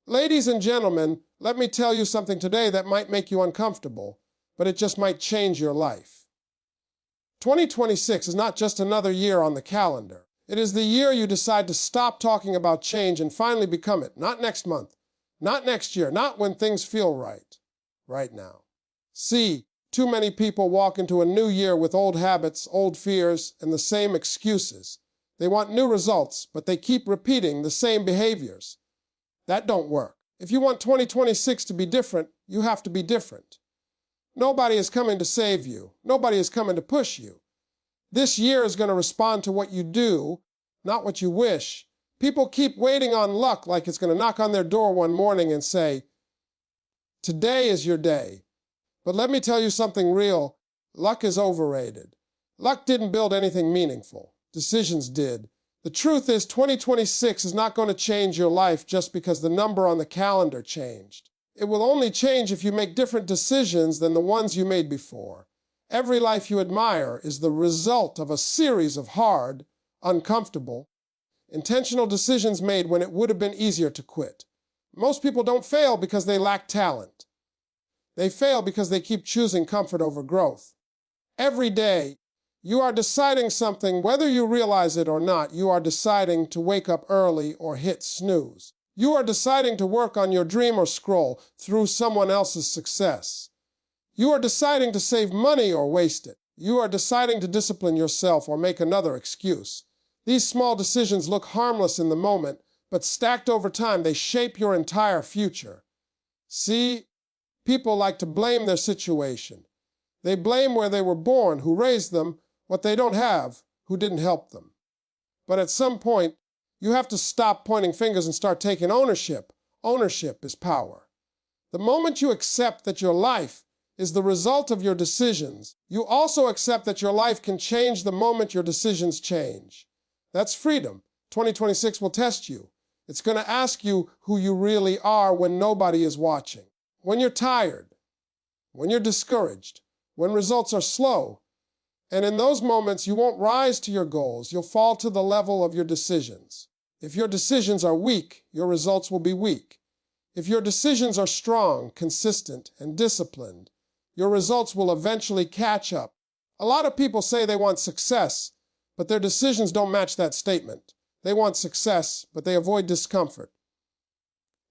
Ladies and gentlemen, let me tell you something today that might make you uncomfortable, but it just might change your life. 2026 is not just another year on the calendar. It is the year you decide to stop talking about change and finally become it. Not next month, not next year, not when things feel right. Right now. See, too many people walk into a new year with old habits, old fears, and the same excuses. They want new results, but they keep repeating the same behaviors. That don't work. If you want 2026 to be different, you have to be different. Nobody is coming to save you. Nobody is coming to push you. This year is going to respond to what you do, not what you wish. People keep waiting on luck like it's going to knock on their door one morning and say, "Today is your day." But let me tell you something real. Luck is overrated. Luck didn't build anything meaningful. Decisions did. The truth is 2026 is not going to change your life just because the number on the calendar changed. It will only change if you make different decisions than the ones you made before. Every life you admire is the result of a series of hard, uncomfortable, intentional decisions made when it would have been easier to quit. Most people don't fail because they lack talent. They fail because they keep choosing comfort over growth. Every day, you are deciding something, whether you realize it or not. You are deciding to wake up early or hit snooze. You are deciding to work on your dream or scroll through someone else's success. You are deciding to save money or waste it. You are deciding to discipline yourself or make another excuse. These small decisions look harmless in the moment, but stacked over time, they shape your entire future. See, people like to blame their situation. They blame where they were born, who raised them, what they don't have, who didn't help them. But at some point, you have to stop pointing fingers and start taking ownership. Ownership is power. The moment you accept that your life is the result of your decisions, you also accept that your life can change the moment your decisions change. That's freedom. 2026 will test you. It's going to ask you who you really are when nobody is watching. When you're tired, when you're discouraged, when results are slow. And in those moments, you won't rise to your goals. You'll fall to the level of your decisions. If your decisions are weak, your results will be weak. If your decisions are strong, consistent, and disciplined, your results will eventually catch up. A lot of people say they want success, but their decisions don't match that statement. They want success, but they avoid discomfort.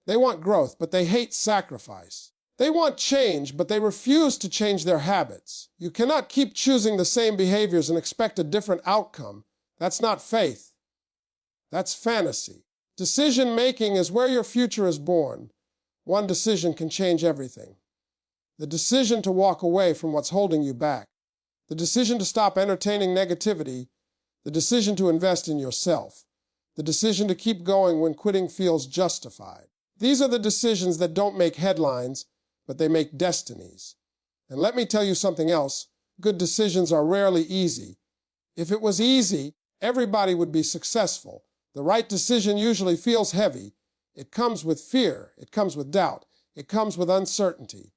They want growth, but they hate sacrifice. They want change, but they refuse to change their habits. You cannot keep choosing the same behaviors and expect a different outcome. That's not faith. That's fantasy. Decision-making is where your future is born. One decision can change everything. The decision to walk away from what's holding you back. The decision to stop entertaining negativity. The decision to invest in yourself. The decision to keep going when quitting feels justified. These are the decisions that don't make headlines, but they make destinies. And let me tell you something else. Good decisions are rarely easy. If it was easy, everybody would be successful. The right decision usually feels heavy. It comes with fear. It comes with doubt. It comes with uncertainty.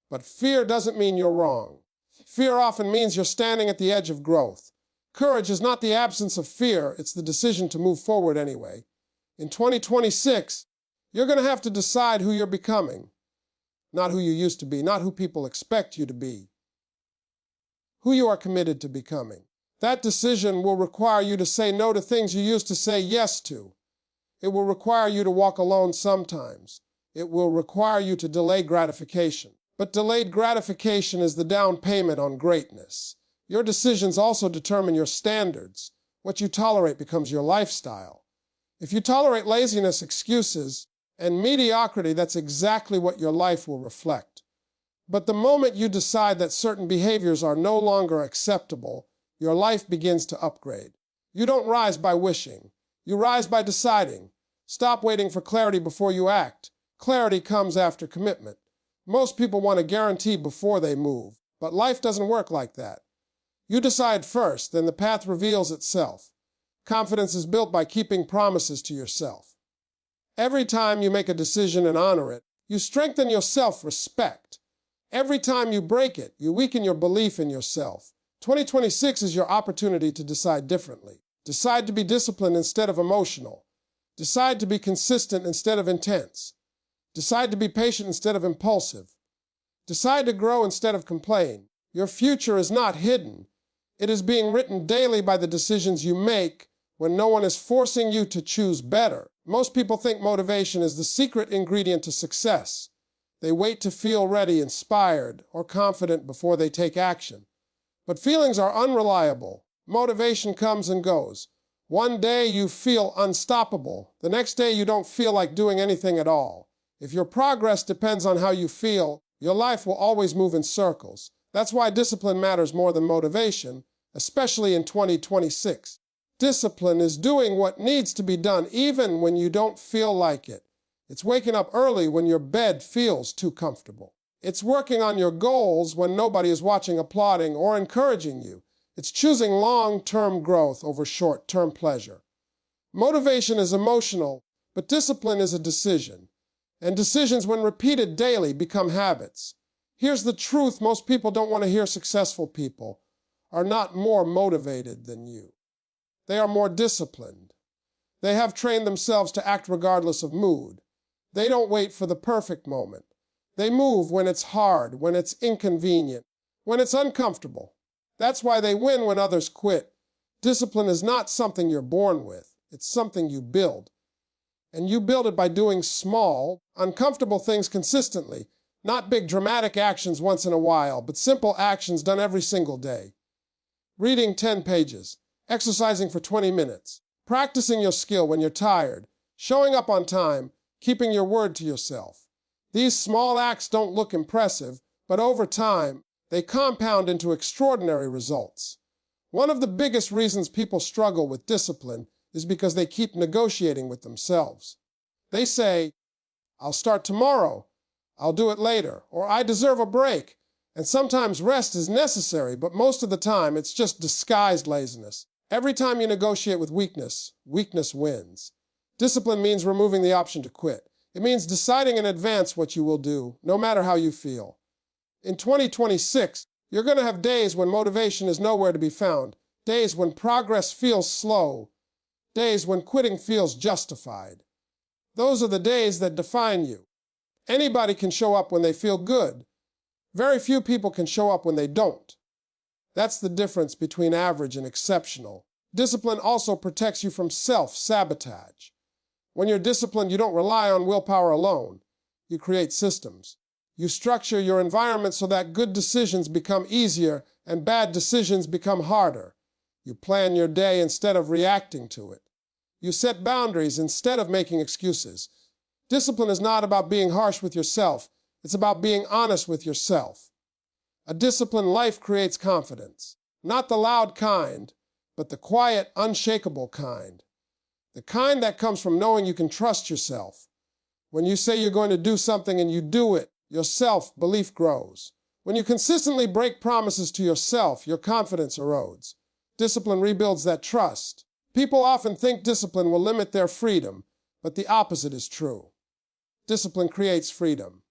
But fear doesn't mean you're wrong. Fear often means you're standing at the edge of growth. Courage is not the absence of fear. It's the decision to move forward anyway. In 2026, you're going to have to decide who you're becoming. Not who you used to be, not who people expect you to be. Who you are committed to becoming. That decision will require you to say no to things you used to say yes to. It will require you to walk alone sometimes. It will require you to delay gratification. But delayed gratification is the down payment on greatness. Your decisions also determine your standards. What you tolerate becomes your lifestyle. If you tolerate laziness, excuses, and mediocrity, that's exactly what your life will reflect. But the moment you decide that certain behaviors are no longer acceptable, your life begins to upgrade. You don't rise by wishing. You rise by deciding. Stop waiting for clarity before you act. Clarity comes after commitment. Most people want a guarantee before they move, but life doesn't work like that. You decide first, then the path reveals itself. Confidence is built by keeping promises to yourself. Every time you make a decision and honor it, you strengthen your self-respect. Every time you break it, you weaken your belief in yourself. 2026 is your opportunity to decide differently. Decide to be disciplined instead of emotional. Decide to be consistent instead of intense. Decide to be patient instead of impulsive. Decide to grow instead of complain. Your future is not hidden. It is being written daily by the decisions you make when no one is forcing you to choose better. Most people think motivation is the secret ingredient to success. They wait to feel ready, inspired, or confident before they take action. But feelings are unreliable. Motivation comes and goes. One day you feel unstoppable. The next day you don't feel like doing anything at all. If your progress depends on how you feel, your life will always move in circles. That's why discipline matters more than motivation, especially in 2026. Discipline is doing what needs to be done even when you don't feel like it. It's waking up early when your bed feels too comfortable. It's working on your goals when nobody is watching, applauding, or encouraging you. It's choosing long-term growth over short-term pleasure. Motivation is emotional, but discipline is a decision. And decisions, when repeated daily, become habits. Here's the truth most people don't want to hear. Successful people are not more motivated than you. They are more disciplined. They have trained themselves to act regardless of mood. They don't wait for the perfect moment. They move when it's hard, when it's inconvenient, when it's uncomfortable. That's why they win when others quit. Discipline is not something you're born with. It's something you build. And you build it by doing small, uncomfortable things consistently. Not big dramatic actions once in a while, but simple actions done every single day. Reading 10 pages, exercising for 20 minutes, practicing your skill when you're tired, showing up on time, keeping your word to yourself. These small acts don't look impressive, but over time, they compound into extraordinary results. One of the biggest reasons people struggle with discipline is because they keep negotiating with themselves. They say, "I'll start tomorrow," "I'll do it later," or "I deserve a break." And sometimes rest is necessary, but most of the time it's just disguised laziness. Every time you negotiate with weakness, weakness wins. Discipline means removing the option to quit. It means deciding in advance what you will do, no matter how you feel. In 2026, you're going to have days when motivation is nowhere to be found, days when progress feels slow, days when quitting feels justified. Those are the days that define you. Anybody can show up when they feel good. Very few people can show up when they don't. That's the difference between average and exceptional. Discipline also protects you from self-sabotage. When you're disciplined, you don't rely on willpower alone. You create systems. You structure your environment so that good decisions become easier and bad decisions become harder. You plan your day instead of reacting to it. You set boundaries instead of making excuses. Discipline is not about being harsh with yourself. It's about being honest with yourself. A disciplined life creates confidence. Not the loud kind, but the quiet, unshakable kind. The kind that comes from knowing you can trust yourself. When you say you're going to do something and you do it, your self-belief grows. When you consistently break promises to yourself, your confidence erodes. Discipline rebuilds that trust. People often think discipline will limit their freedom, but the opposite is true. Discipline creates freedom.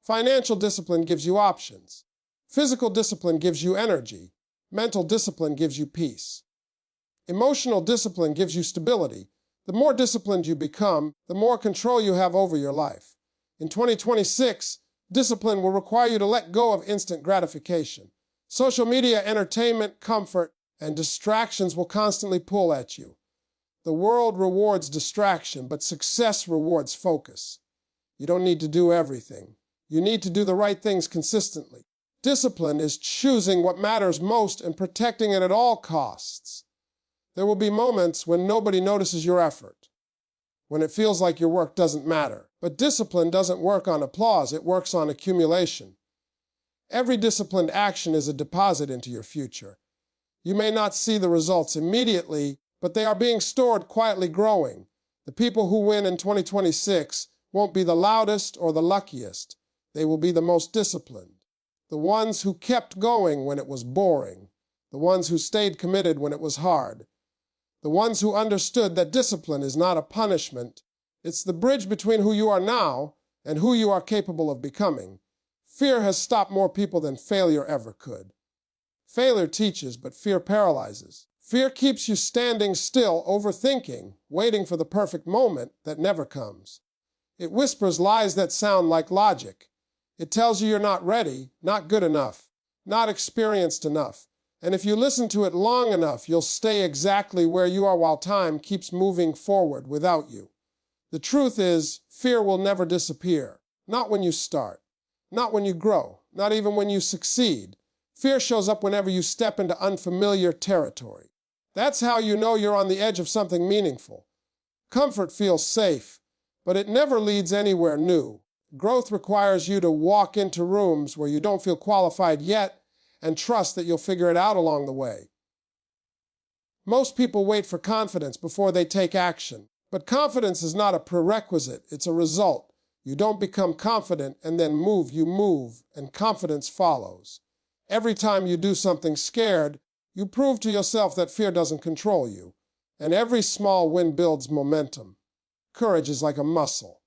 Financial discipline gives you options. Physical discipline gives you energy. Mental discipline gives you peace. Emotional discipline gives you stability. The more disciplined you become, the more control you have over your life. In 2026, discipline will require you to let go of instant gratification. Social media, entertainment, comfort, and distractions will constantly pull at you. The world rewards distraction, but success rewards focus. You don't need to do everything. You need to do the right things consistently. Discipline is choosing what matters most and protecting it at all costs. There will be moments when nobody notices your effort, when it feels like your work doesn't matter. But discipline doesn't work on applause, it works on accumulation. Every disciplined action is a deposit into your future. You may not see the results immediately, but they are being stored, quietly growing. The people who win in 2026 won't be the loudest or the luckiest. They will be the most disciplined. The ones who kept going when it was boring. The ones who stayed committed when it was hard. The ones who understood that discipline is not a punishment. It's the bridge between who you are now and who you are capable of becoming. Fear has stopped more people than failure ever could. Failure teaches, but fear paralyzes. Fear keeps you standing still, overthinking, waiting for the perfect moment that never comes. It whispers lies that sound like logic. It tells you you're not ready, not good enough, not experienced enough. And if you listen to it long enough, you'll stay exactly where you are while time keeps moving forward without you. The truth is, fear will never disappear. Not when you start. Not when you grow. Not even when you succeed. Fear shows up whenever you step into unfamiliar territory. That's how you know you're on the edge of something meaningful. Comfort feels safe, but it never leads anywhere new. Growth requires you to walk into rooms where you don't feel qualified yet and trust that you'll figure it out along the way. Most people wait for confidence before they take action, but confidence is not a prerequisite, it's a result. You don't become confident and then move, you move, and confidence follows. Every time you do something scared, you prove to yourself that fear doesn't control you, and every small win builds momentum. Courage is like a muscle.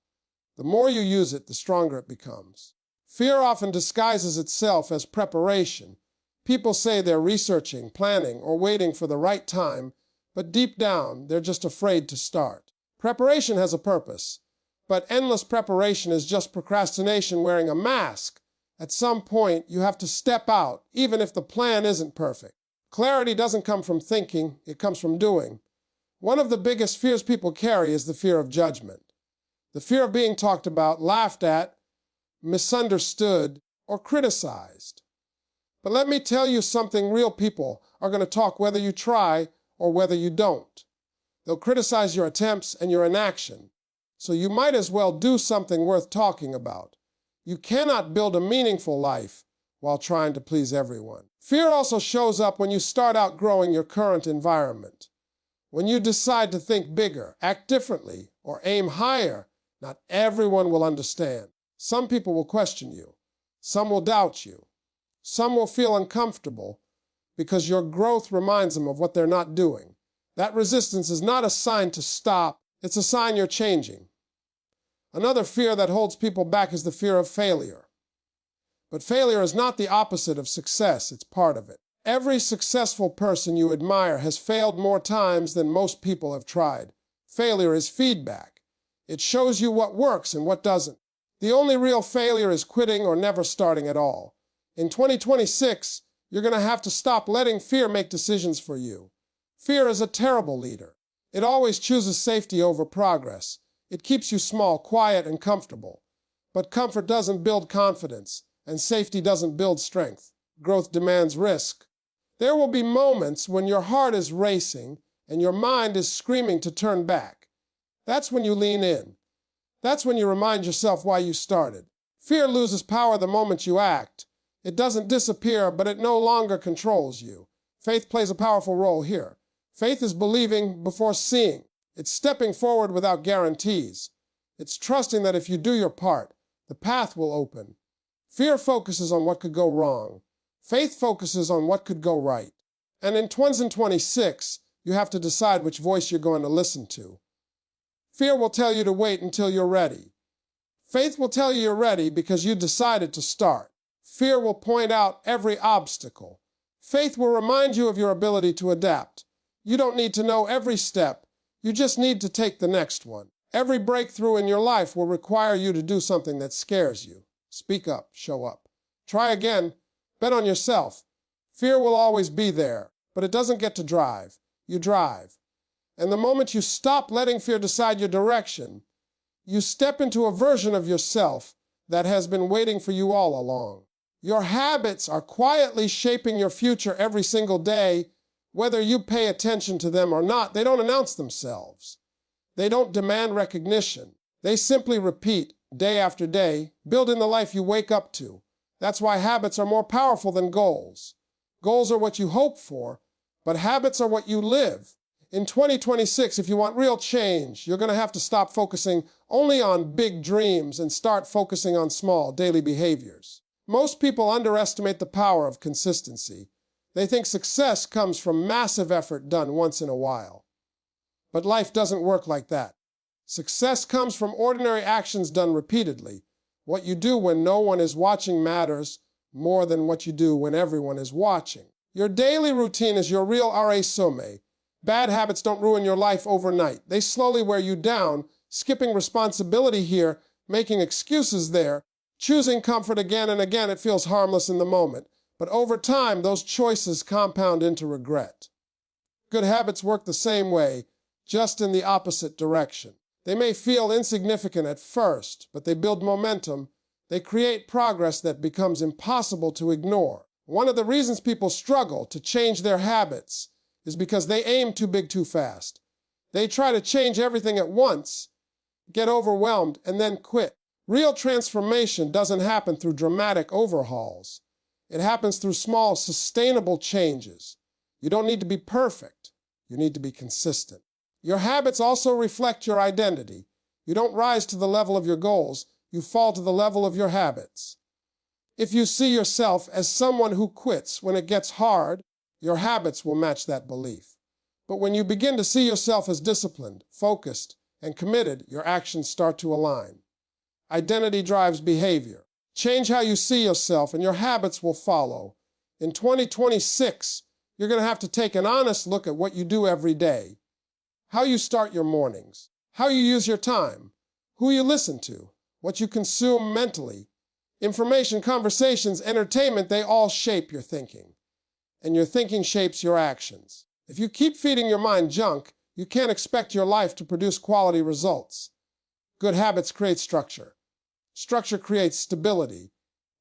The more you use it, the stronger it becomes. Fear often disguises itself as preparation. People say they're researching, planning, or waiting for the right time, but deep down, they're just afraid to start. Preparation has a purpose, but endless preparation is just procrastination wearing a mask. At some point, you have to step out, even if the plan isn't perfect. Clarity doesn't come from thinking, it comes from doing. One of the biggest fears people carry is the fear of judgment. The fear of being talked about, laughed at, misunderstood, or criticized. But let me tell you something, real people are going to talk whether you try or whether you don't. They'll criticize your attempts and your inaction, so you might as well do something worth talking about. You cannot build a meaningful life while trying to please everyone. Fear also shows up when you start outgrowing your current environment. When you decide to think bigger, act differently, or aim higher, not everyone will understand. Some people will question you. Some will doubt you. Some will feel uncomfortable because your growth reminds them of what they're not doing. That resistance is not a sign to stop, it's a sign you're changing. Another fear that holds people back is the fear of failure. But failure is not the opposite of success, it's part of it. Every successful person you admire has failed more times than most people have tried. Failure is feedback. It shows you what works and what doesn't. The only real failure is quitting or never starting at all. In 2026, you're going to have to stop letting fear make decisions for you. Fear is a terrible leader. It always chooses safety over progress. It keeps you small, quiet, and comfortable. But comfort doesn't build confidence, and safety doesn't build strength. Growth demands risk. There will be moments when your heart is racing and your mind is screaming to turn back. That's when you lean in. That's when you remind yourself why you started. Fear loses power the moment you act. It doesn't disappear, but it no longer controls you. Faith plays a powerful role here. Faith is believing before seeing. It's stepping forward without guarantees. It's trusting that if you do your part, the path will open. Fear focuses on what could go wrong. Faith focuses on what could go right. And in 2026, you have to decide which voice you're going to listen to. Fear will tell you to wait until you're ready. Faith will tell you you're ready because you decided to start. Fear will point out every obstacle. Faith will remind you of your ability to adapt. You don't need to know every step. You just need to take the next one. Every breakthrough in your life will require you to do something that scares you. Speak up, show up. Try again. Bet on yourself. Fear will always be there, but it doesn't get to drive. You drive. And the moment you stop letting fear decide your direction, you step into a version of yourself that has been waiting for you all along. Your habits are quietly shaping your future every single day. Whether you pay attention to them or not, they don't announce themselves. They don't demand recognition. They simply repeat day after day, building the life you wake up to. That's why habits are more powerful than goals. Goals are what you hope for, but habits are what you live. In 2026, if you want real change, you're going to have to stop focusing only on big dreams and start focusing on small daily behaviors. Most people underestimate the power of consistency. They think success comes from massive effort done once in a while. But life doesn't work like that. Success comes from ordinary actions done repeatedly. What you do when no one is watching matters more than what you do when everyone is watching. Your daily routine is your real RA Somme. Bad habits don't ruin your life overnight. They slowly wear you down, skipping responsibility here, making excuses there, choosing comfort again and again. It feels harmless in the moment, but over time, those choices compound into regret. Good habits work the same way, just in the opposite direction. They may feel insignificant at first, but they build momentum. They create progress that becomes impossible to ignore. One of the reasons people struggle to change their habits is because they aim too big too fast. They try to change everything at once, get overwhelmed, and then quit. Real transformation doesn't happen through dramatic overhauls. It happens through small, sustainable changes. You don't need to be perfect. You need to be consistent. Your habits also reflect your identity. You don't rise to the level of your goals. You fall to the level of your habits. If you see yourself as someone who quits when it gets hard, your habits will match that belief. But when you begin to see yourself as disciplined, focused, and committed, your actions start to align. Identity drives behavior. Change how you see yourself, and your habits will follow. In 2026, you're going to have to take an honest look at what you do every day. How you start your mornings, how you use your time, who you listen to, what you consume mentally. Information, conversations, entertainment, they all shape your thinking. And your thinking shapes your actions. If you keep feeding your mind junk, you can't expect your life to produce quality results. Good habits create structure. Structure creates stability,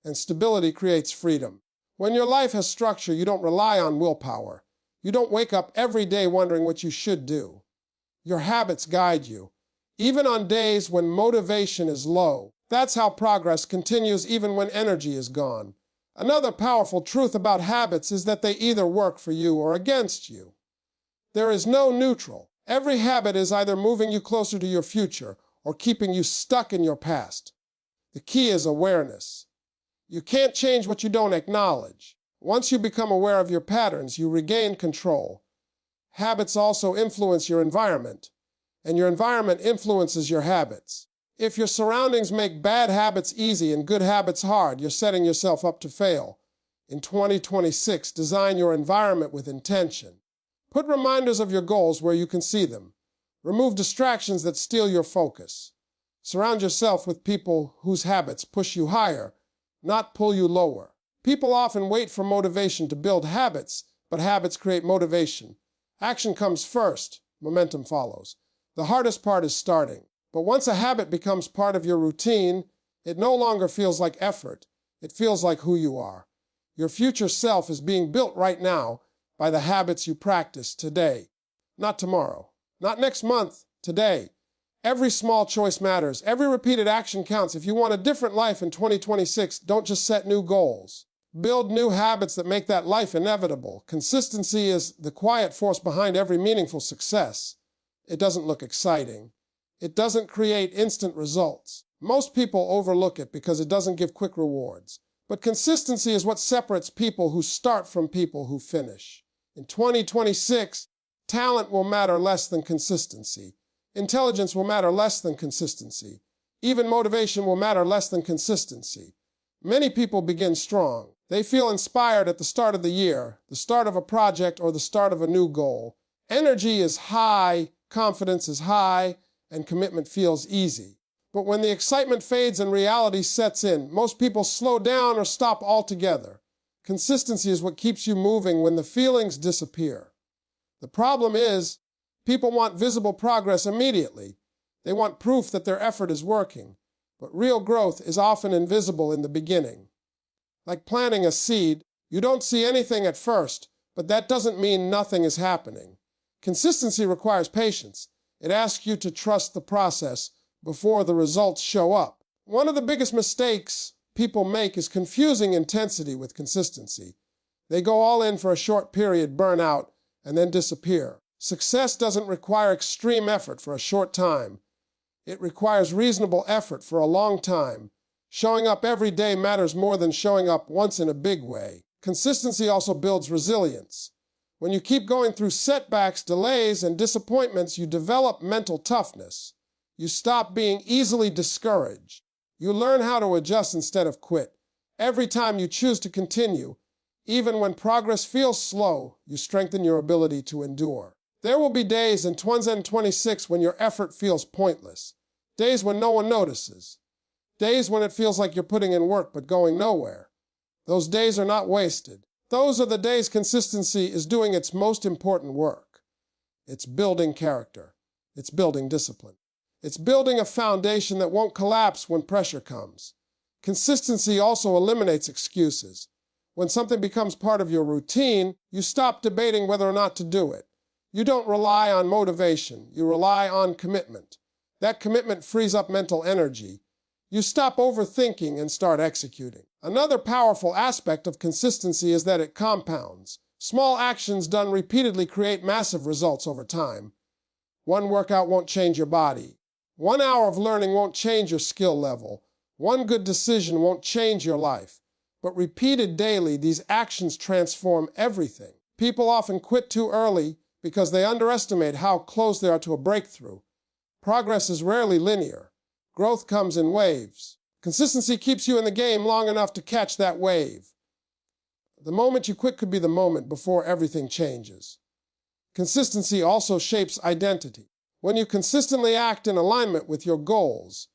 and stability creates freedom. When your life has structure, you don't rely on willpower. You don't wake up every day wondering what you should do. Your habits guide you, even on days when motivation is low. That's how progress continues even when energy is gone. Another powerful truth about habits is that they either work for you or against you. There is no neutral. Every habit is either moving you closer to your future or keeping you stuck in your past. The key is awareness. You can't change what you don't acknowledge. Once you become aware of your patterns, you regain control. Habits also influence your environment, and your environment influences your habits. If your surroundings make bad habits easy and good habits hard, you're setting yourself up to fail. In 2026, design your environment with intention. Put reminders of your goals where you can see them. Remove distractions that steal your focus. Surround yourself with people whose habits push you higher, not pull you lower. People often wait for motivation to build habits, but habits create motivation. Action comes first, momentum follows. The hardest part is starting. But once a habit becomes part of your routine, it no longer feels like effort. It feels like who you are. Your future self is being built right now by the habits you practice today. Not tomorrow. Not next month. Today. Every small choice matters. Every repeated action counts. If you want a different life in 2026, don't just set new goals. Build new habits that make that life inevitable. Consistency is the quiet force behind every meaningful success. It doesn't look exciting. It doesn't create instant results. Most people overlook it because it doesn't give quick rewards. But consistency is what separates people who start from people who finish. In 2026, talent will matter less than consistency. Intelligence will matter less than consistency. Even motivation will matter less than consistency. Many people begin strong. They feel inspired at the start of the year, the start of a project, or the start of a new goal. Energy is high, confidence is high, and commitment feels easy. But when the excitement fades and reality sets in, most people slow down or stop altogether. Consistency is what keeps you moving when the feelings disappear. The problem is, people want visible progress immediately. They want proof that their effort is working. But real growth is often invisible in the beginning. Like planting a seed, you don't see anything at first, but that doesn't mean nothing is happening. Consistency requires patience. It asks you to trust the process before the results show up. One of the biggest mistakes people make is confusing intensity with consistency. They go all in for a short period, burn out, and then disappear. Success doesn't require extreme effort for a short time. It requires reasonable effort for a long time. Showing up every day matters more than showing up once in a big way. Consistency also builds resilience. When you keep going through setbacks, delays, and disappointments, you develop mental toughness. You stop being easily discouraged. You learn how to adjust instead of quit. Every time you choose to continue, even when progress feels slow, you strengthen your ability to endure. There will be days in 2026 when your effort feels pointless. days when no one notices, days when it feels like you're putting in work but going nowhere. Those days are not wasted. Those are the days consistency is doing its most important work. It's building character. It's building discipline. It's building a foundation that won't collapse when pressure comes. Consistency also eliminates excuses. When something becomes part of your routine, you stop debating whether or not to do it. You don't rely on motivation. You rely on commitment. That commitment frees up mental energy. You stop overthinking and start executing. Another powerful aspect of consistency is that it compounds. Small actions done repeatedly create massive results over time. One workout won't change your body. 1 hour of learning won't change your skill level. One good decision won't change your life. But repeated daily, these actions transform everything. People often quit too early because they underestimate how close they are to a breakthrough. Progress is rarely linear. Growth comes in waves. Consistency keeps you in the game long enough to catch that wave. The moment you quit could be the moment before everything changes. Consistency also shapes identity. When you consistently act in alignment with your goals,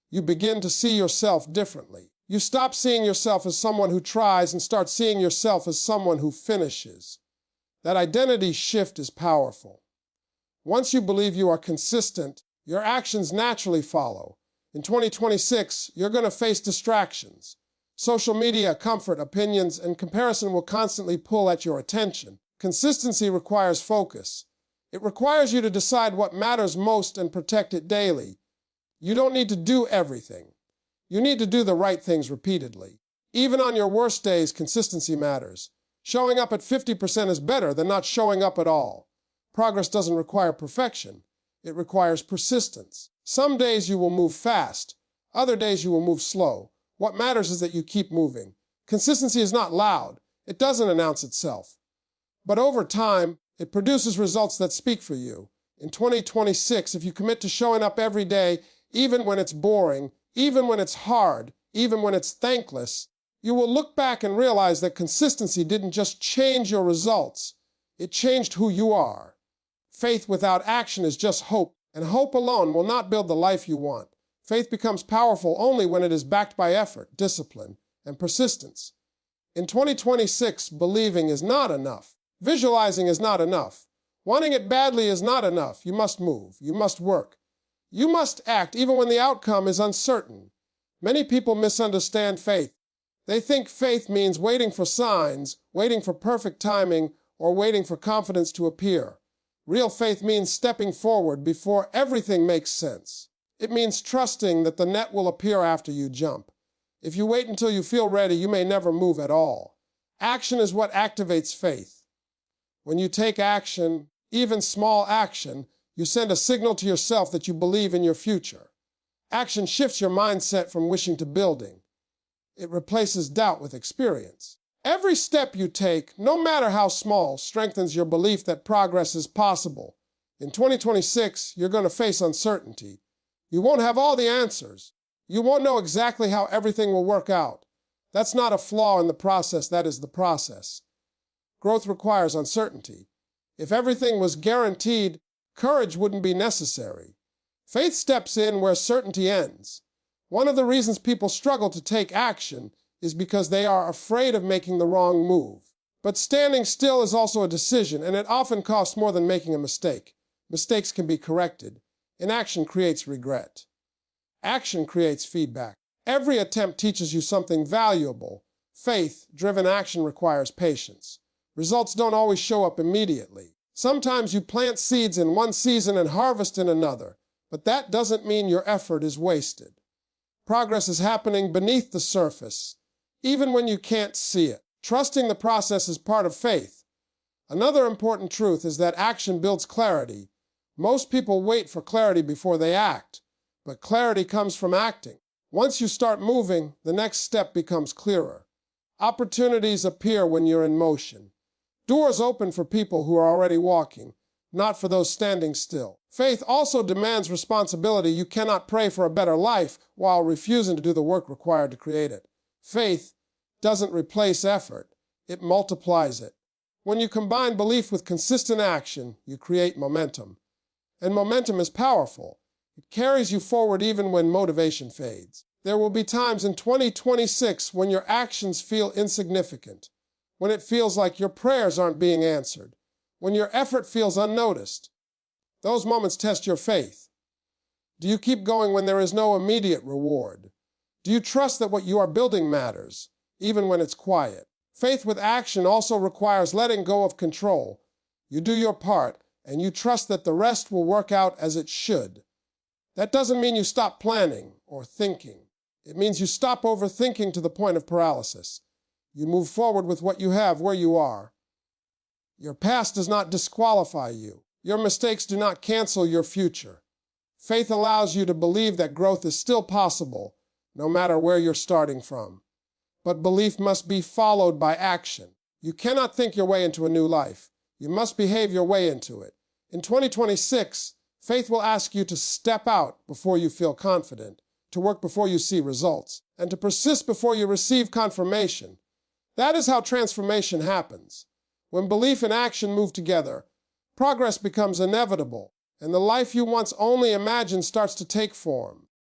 you begin to see yourself differently. You stop seeing yourself as someone who tries and start seeing yourself as someone who finishes. That identity shift is powerful. Once you believe you are consistent, your actions naturally follow. In 2026, you're going to face distractions. Social media, comfort, opinions, and comparison will constantly pull at your attention. Consistency requires focus. It requires you to decide what matters most and protect it daily. You don't need to do everything. You need to do the right things repeatedly. Even on your worst days, consistency matters. Showing up at 50% is better than not showing up at all. Progress doesn't require perfection. It requires persistence. Some days you will move fast. Other days you will move slow. What matters is that you keep moving. Consistency is not loud. It doesn't announce itself. But over time, it produces results that speak for you. In 2026, if you commit to showing up every day, even when it's boring, even when it's hard, even when it's thankless, you will look back and realize that consistency didn't just change your results. It changed who you are. Faith without action is just hope, and hope alone will not build the life you want. Faith becomes powerful only when it is backed by effort, discipline, and persistence. In 2026, believing is not enough. Visualizing is not enough. Wanting it badly is not enough. You must move. You must work. You must act even when the outcome is uncertain. Many people misunderstand faith. They think faith means waiting for signs, waiting for perfect timing, or waiting for confidence to appear. Real faith means stepping forward before everything makes sense. It means trusting that the net will appear after you jump. If you wait until you feel ready, you may never move at all. Action is what activates faith. When you take action, even small action, you send a signal to yourself that you believe in your future. Action shifts your mindset from wishing to building. It replaces doubt with experience. Every step you take, no matter how small, strengthens your belief that progress is possible. In 2026, you're going to face uncertainty. You won't have all the answers. You won't know exactly how everything will work out. That's not a flaw in the process, that is the process. Growth requires uncertainty. If everything was guaranteed, courage wouldn't be necessary. Faith steps in where certainty ends. One of the reasons people struggle to take action is because they are afraid of making the wrong move. But standing still is also a decision, and it often costs more than making a mistake. Mistakes can be corrected. Inaction creates regret. Action creates feedback. Every attempt teaches you something valuable. Faith-driven action requires patience. Results don't always show up immediately. Sometimes you plant seeds in one season and harvest in another, but that doesn't mean your effort is wasted. Progress is happening beneath the surface, even when you can't see it. Trusting the process is part of faith. Another important truth is that action builds clarity. Most people wait for clarity before they act, but clarity comes from acting. Once you start moving, the next step becomes clearer. Opportunities appear when you're in motion. Doors open for people who are already walking, not for those standing still. Faith also demands responsibility. You cannot pray for a better life while refusing to do the work required to create it. Faith doesn't replace effort, it multiplies it. When you combine belief with consistent action, you create momentum. And momentum is powerful. It carries you forward even when motivation fades. There will be times in 2026 when your actions feel insignificant, when it feels like your prayers aren't being answered, when your effort feels unnoticed. Those moments test your faith. Do you keep going when there is no immediate reward? Do you trust that what you are building matters, even when it's quiet? Faith with action also requires letting go of control. You do your part, and you trust that the rest will work out as it should. That doesn't mean you stop planning or thinking. It means you stop overthinking to the point of paralysis. You move forward with what you have where you are. Your past does not disqualify you. Your mistakes do not cancel your future. Faith allows you to believe that growth is still possible, no matter where you're starting from. But belief must be followed by action. You cannot think your way into a new life. You must behave your way into it. In 2026, faith will ask you to step out before you feel confident, to work before you see results, and to persist before you receive confirmation. That is how transformation happens. When belief and action move together, progress becomes inevitable, and the life you once only imagined starts to take form.